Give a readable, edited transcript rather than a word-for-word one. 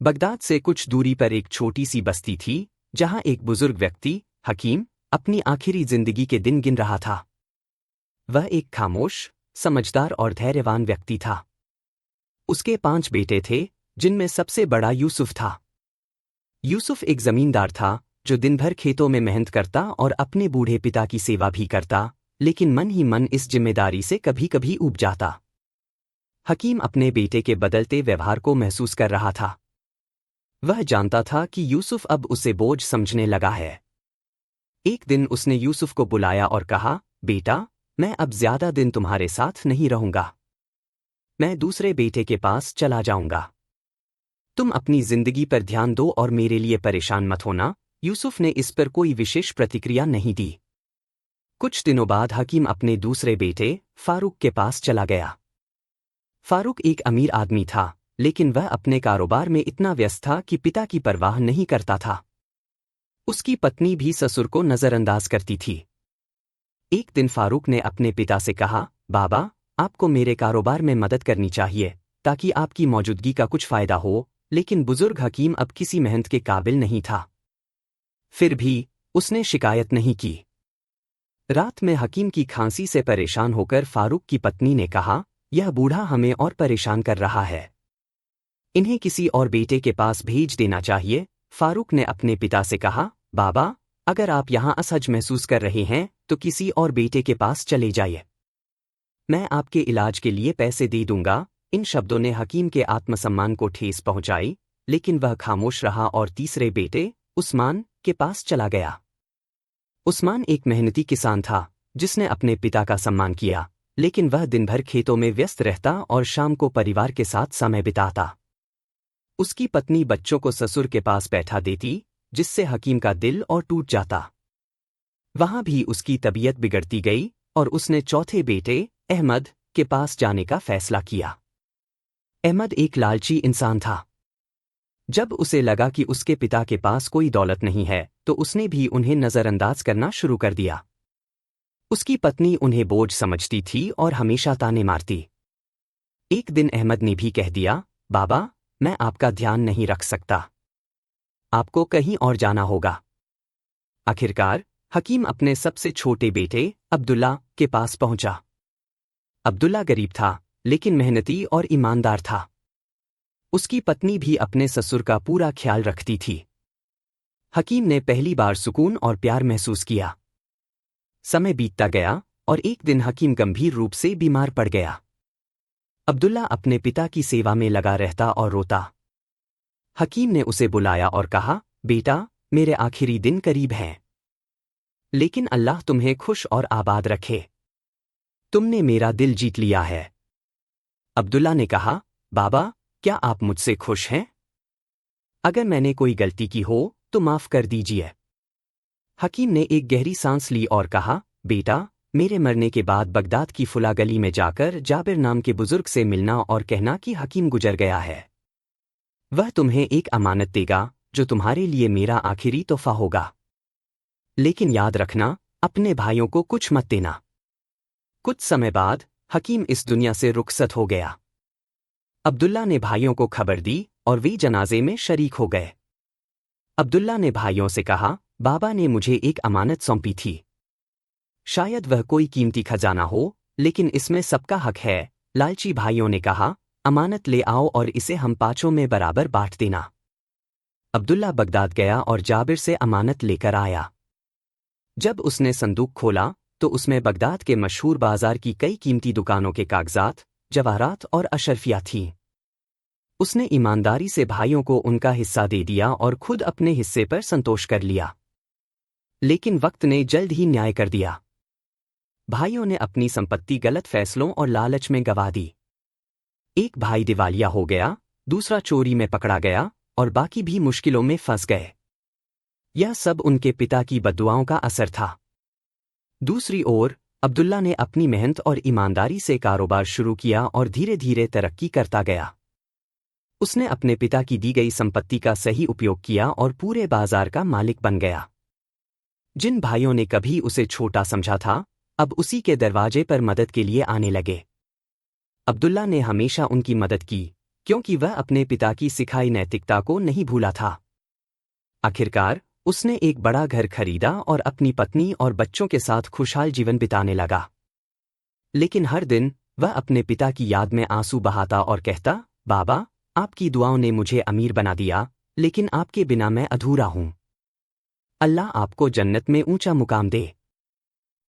Baghdad से कुछ दूरी पर एक छोटी सी बस्ती थी जहां एक बुजुर्ग व्यक्ति हकीम अपनी आखिरी जिंदगी के दिन गिन रहा था। वह एक खामोश, समझदार और धैर्यवान व्यक्ति था। उसके 5 बेटे थे, जिनमें सबसे बड़ा यूसुफ था। यूसुफ एक जमींदार था जो दिन भर खेतों में मेहनत करता और अपने बूढ़े पिता की सेवा भी करता, लेकिन मन ही मन इस जिम्मेदारी से कभी कभी ऊब जाता। हकीम अपने बेटे के बदलते व्यवहार को महसूस कर रहा था। वह जानता था कि यूसुफ अब उसे बोझ समझने लगा है। एक दिन उसने यूसुफ को बुलाया और कहा, बेटा, मैं अब ज्यादा दिन तुम्हारे साथ नहीं रहूंगा। मैं दूसरे बेटे के पास चला जाऊंगा। तुम अपनी जिंदगी पर ध्यान दो और मेरे लिए परेशान मत होना। यूसुफ ने इस पर कोई विशेष प्रतिक्रिया नहीं दी। कुछ दिनों बाद हकीम अपने दूसरे बेटे फारूक के पास चला गया। फारूक एक अमीर आदमी था, लेकिन वह अपने कारोबार में इतना व्यस्त था कि पिता की परवाह नहीं करता था। उसकी पत्नी भी ससुर को नजरअंदाज करती थी। एक दिन फारूक ने अपने पिता से कहा, बाबा, आपको मेरे कारोबार में मदद करनी चाहिए ताकि आपकी मौजूदगी का कुछ फायदा हो। लेकिन बुजुर्ग हकीम अब किसी मेहनत के काबिल नहीं था। फिर भी उसने शिकायत नहीं की। रात में हकीम की खांसी से परेशान होकर फारूक की पत्नी ने कहा, यह बूढ़ा हमें और परेशान कर रहा है। इन्हें किसी और बेटे के पास भेज देना चाहिए। फारूक ने अपने पिता से कहा, बाबा, अगर आप यहां असहज महसूस कर रहे हैं तो किसी और बेटे के पास चले जाइए। मैं आपके इलाज के लिए पैसे दे दूंगा। इन शब्दों ने हकीम के आत्मसम्मान को ठेस पहुंचाई, लेकिन वह खामोश रहा और तीसरे बेटे उस्मान के पास चला गया। उस्मान एक मेहनती किसान था जिसने अपने पिता का सम्मान किया, लेकिन वह दिन भर खेतों में व्यस्त रहता और शाम को परिवार के साथ समय बिताता। उसकी पत्नी बच्चों को ससुर के पास बैठा देती, जिससे हकीम का दिल और टूट जाता। वहां भी उसकी तबीयत बिगड़ती गई और उसने चौथे बेटे अहमद के पास जाने का फैसला किया। अहमद एक लालची इंसान था। जब उसे लगा कि उसके पिता के पास कोई दौलत नहीं है तो उसने भी उन्हें नजरअंदाज करना शुरू कर दिया। उसकी पत्नी उन्हें बोझ समझती थी और हमेशा ताने मारती। एक दिन अहमद ने भी कह दिया, बाबा, मैं आपका ध्यान नहीं रख सकता। आपको कहीं और जाना होगा। आखिरकार हकीम अपने सबसे छोटे बेटे अब्दुल्ला के पास पहुंचा। अब्दुल्ला गरीब था, लेकिन मेहनती और ईमानदार था। उसकी पत्नी भी अपने ससुर का पूरा ख्याल रखती थी। हकीम ने पहली बार सुकून और प्यार महसूस किया। समय बीतता गया और एक दिन हकीम गंभीर रूप से बीमार पड़ गया। अब्दुल्ला अपने पिता की सेवा में लगा रहता और रोता। हकीम ने उसे बुलाया और कहा, बेटा, मेरे आखिरी दिन करीब हैं। लेकिन अल्लाह तुम्हें खुश और आबाद रखे। तुमने मेरा दिल जीत लिया है। अब्दुल्ला ने कहा, बाबा, क्या आप मुझसे खुश हैं? अगर मैंने कोई गलती की हो तो माफ कर दीजिए। हकीम ने एक गहरी सांस ली और कहा, बेटा, मेरे मरने के बाद बगदाद की फुला गली में जाकर जाबिर नाम के बुजुर्ग से मिलना और कहना कि हकीम गुजर गया है। वह तुम्हें एक अमानत देगा जो तुम्हारे लिए मेरा आखिरी तोहफा होगा। लेकिन याद रखना, अपने भाइयों को कुछ मत देना। कुछ समय बाद हकीम इस दुनिया से रुखसत हो गया। अब्दुल्ला ने भाइयों को खबर दी और वे जनाजे में शरीक हो गए। अब्दुल्ला ने भाइयों से कहा, बाबा ने मुझे एक अमानत सौंपी थी। शायद वह कोई कीमती खजाना हो, लेकिन इसमें सबका हक है। लालची भाइयों ने कहा, अमानत ले आओ और इसे हम पांचों में बराबर बांट देना। अब्दुल्ला बगदाद गया और जाबिर से अमानत लेकर आया। जब उसने संदूक खोला तो उसमें बगदाद के मशहूर बाजार की कई कीमती दुकानों के कागजात, जवाहरात और अशरफियां थीं। उसने ईमानदारी से भाइयों को उनका हिस्सा दे दिया और खुद अपने हिस्से पर संतोष कर लिया। लेकिन वक्त ने जल्द ही न्याय कर दिया। भाइयों ने अपनी संपत्ति गलत फैसलों और लालच में गंवा दी। एक भाई दिवालिया हो गया, दूसरा चोरी में पकड़ा गया और बाकी भी मुश्किलों में फंस गए। यह सब उनके पिता की बद्दुआओं का असर था। दूसरी ओर अब्दुल्ला ने अपनी मेहनत और ईमानदारी से कारोबार शुरू किया और धीरे धीरे तरक्की करता गया। उसने अपने पिता की दी गई संपत्ति का सही उपयोग किया और पूरे बाजार का मालिक बन गया। जिन भाइयों ने कभी उसे छोटा समझा था, अब उसी के दरवाजे पर मदद के लिए आने लगे। अब्दुल्ला ने हमेशा उनकी मदद की, क्योंकि वह अपने पिता की सिखाई नैतिकता को नहीं भूला था। आखिरकार उसने एक बड़ा घर खरीदा और अपनी पत्नी और बच्चों के साथ खुशहाल जीवन बिताने लगा। लेकिन हर दिन वह अपने पिता की याद में आंसू बहाता और कहता, बाबा, आपकी दुआओं ने मुझे अमीर बना दिया, लेकिन आपके बिना मैं अधूरा हूं। अल्लाह आपको जन्नत में ऊंचा मुकाम दे।